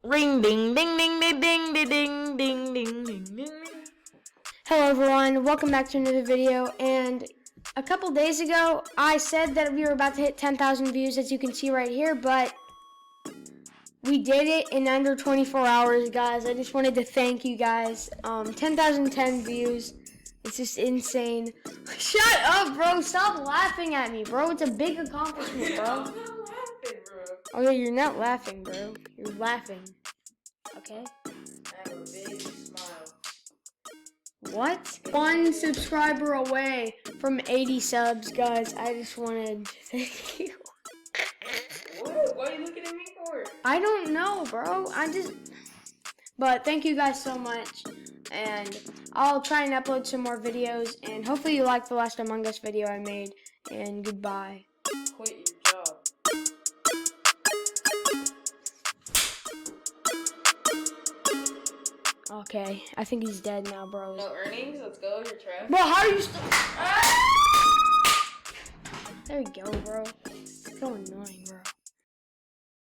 Ring ding ding ding ding ding ding ding ding ding ding ding. Hello everyone, welcome back to another video. And a couple days ago, I said that we were about to hit 10,000 views, as you can see right here, but we did it in under 24 hours, guys. I just wanted to thank you guys. 10,010 views. It's just insane. Shut up, bro. Stop laughing at me, bro. It's a big accomplishment, bro. I'm not laughing, bro. Oh yeah, you're not laughing, bro. You're laughing. Okay? I have a big smile. What? 1 subscriber away from 80 subs, guys. I just wanted to thank you. What? What are you looking at me for? I don't know, bro. But thank you guys so much. And I'll try and upload some more videos. And hopefully you liked the last Among Us video I made. And goodbye. Quit your job. Okay, I think he's dead now, bro. No earnings? Let's go. You're trash. Bro, how are you still... There you go, bro. So annoying.